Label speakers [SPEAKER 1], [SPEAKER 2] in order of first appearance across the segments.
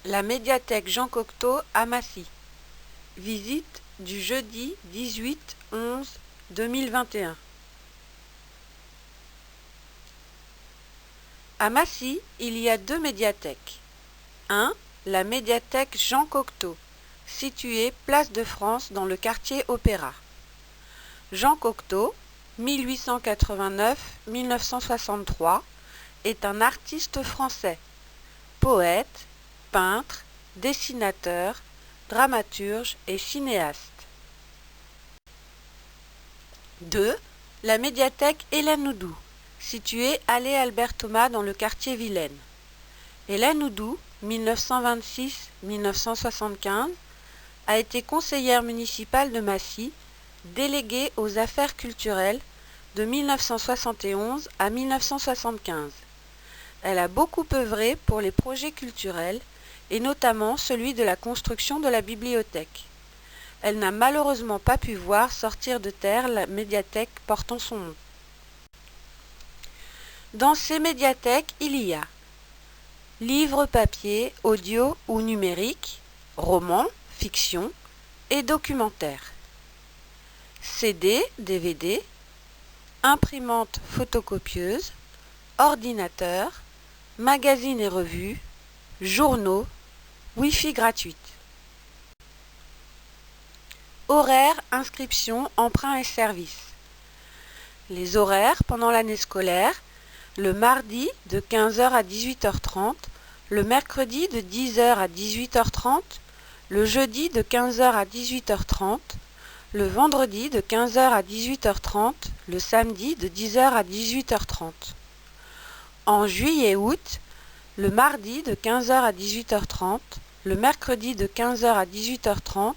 [SPEAKER 1] La médiathèque Jean Cocteau à Massy. Visite du jeudi 18-11-2021. À Massy, il y a deux médiathèques. 1. La médiathèque Jean Cocteau, située place de France dans le quartier Opéra. Jean Cocteau, 1889-1963, est un artiste français, poète, peintre, dessinateur, dramaturge et cinéaste. 2. La médiathèque Hélène Oudou, située allée Albert Thomas dans le quartier Vilaine. Hélène Oudou, 1926-1975, a été conseillère municipale de Massy, déléguée aux affaires culturelles de 1971 à 1975. Elle a beaucoup œuvré pour les projets culturels et notamment celui de la construction de la bibliothèque. Elle n'a malheureusement pas pu voir sortir de terre la médiathèque portant son nom. Dans ces médiathèques, il y a livres papier, audio ou numérique, romans, fiction et documentaires, CD, DVD, imprimante photocopieuse, ordinateur, magazines et revues, journaux, Wi-Fi gratuite. Horaires, inscriptions, emprunts et services. Les horaires pendant l'année scolaire, le mardi de 15h à 18h30, le mercredi de 10h à 18h30, le jeudi de 15h à 18h30, le vendredi de 15h à 18h30, le samedi de 10h à 18h30. En juillet et août, le mardi de 15h à 18h30, le mercredi de 15h à 18h30,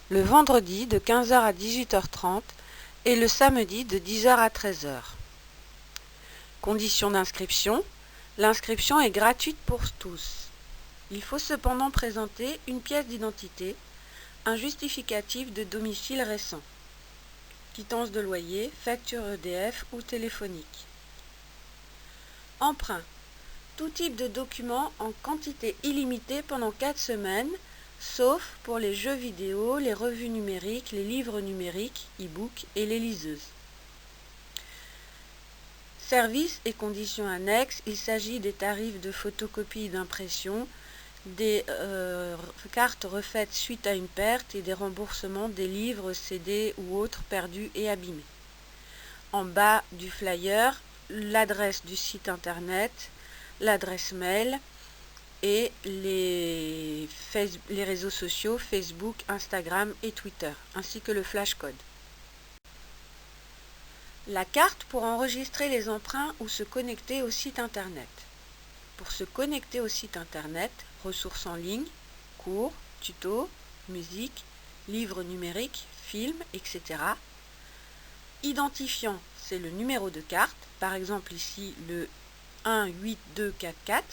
[SPEAKER 1] le vendredi de 15h à 18h30 et le samedi de 10h à 13h. Conditions d'inscription. L'inscription est gratuite pour tous. Il faut cependant présenter une pièce d'identité, un justificatif de domicile récent, quittance de loyer, facture EDF ou téléphonique. Emprunt. Tout type de document en quantité illimitée pendant 4 semaines, sauf pour les jeux vidéo, les revues numériques, les livres numériques, e-books et les liseuses. Services et conditions annexes, il s'agit des tarifs de photocopie et d'impression, des cartes refaites suite à une perte et des remboursements des livres, CD ou autres perdus et abîmés. En bas du flyer, l'adresse du site internet, l'adresse mail et les réseaux sociaux Facebook, Instagram et Twitter, ainsi que le flash code. La carte pour enregistrer les emprunts ou se connecter au site internet. Pour se connecter au site internet, ressources en ligne, cours, tutos, musique, livres numériques, films, etc. Identifiant, c'est le numéro de carte, par exemple ici le 18244,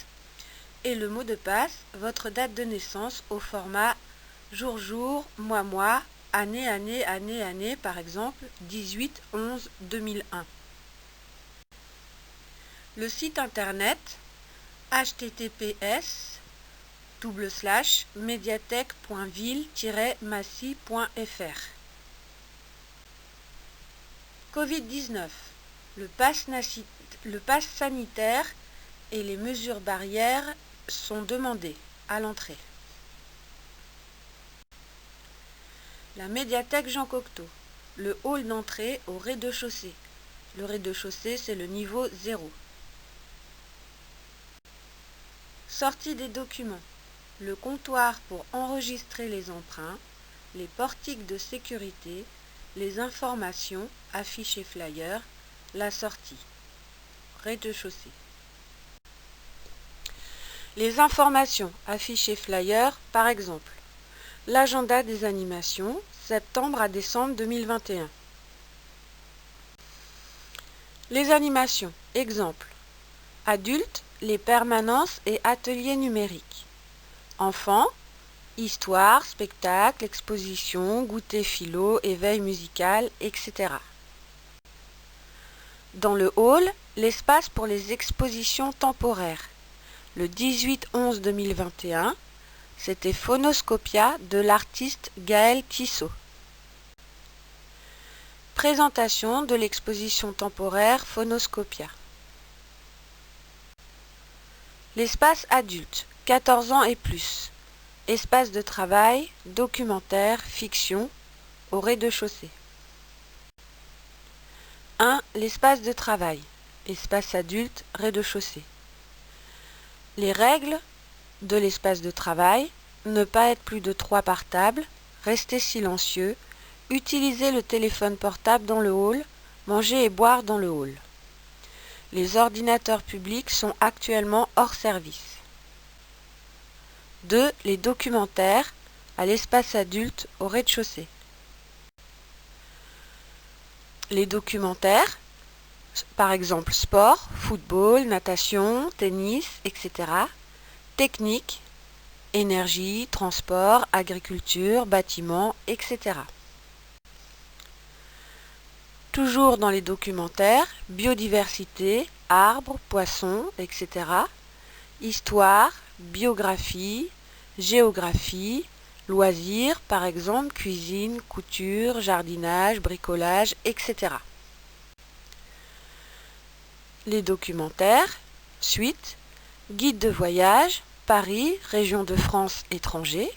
[SPEAKER 1] et le mot de passe, votre date de naissance au format jour, mois, année, par exemple 18-11-2001. Le site internet https://mediathèque.ville-massy.fr. Covid-19. Le pass sanitaire et les mesures barrières sont demandées à l'entrée. La médiathèque Jean Cocteau. Le hall d'entrée au rez-de-chaussée. Le rez-de-chaussée, c'est le niveau 0. Sortie des documents. Le comptoir pour enregistrer les emprunts, les portiques de sécurité, les informations, affiches et flyers, la sortie. Rez-de-chaussée. Les informations, affiches et flyers, par exemple. L'agenda des animations, septembre à décembre 2021. Les animations, exemple. Adultes, les permanences et ateliers numériques. Enfants, histoire, spectacle, exposition, goûter philo, éveil musical, etc. Dans le hall, l'espace pour les expositions temporaires. Le 18-11-2021, C'était Phonoscopia de l'artiste Gaël Tissot. Présentation de l'exposition temporaire Phonoscopia. L'espace adulte, 14 ans et plus. Espace de travail, documentaire, fiction, au rez-de-chaussée. 1. L'espace de travail. Espace adulte, rez-de-chaussée. Les règles de l'espace de travail: ne pas être plus de 3 par table, rester silencieux, utiliser le téléphone portable dans le hall, manger et boire dans le hall. Les ordinateurs publics sont actuellement hors service. 2. Les documentaires à l'espace adulte au rez-de-chaussée. Les documentaires, par exemple sport, football, natation, tennis, etc. Technique, énergie, transport, agriculture, bâtiment, etc. Toujours dans les documentaires, biodiversité, arbres, poissons, etc. Histoire, biographie, géographie, loisirs, par exemple cuisine, couture, jardinage, bricolage, etc. Les documentaires, suite, guide de voyage, Paris, région de France, étranger,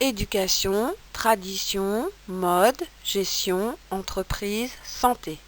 [SPEAKER 1] éducation, tradition, mode, gestion, entreprise, santé.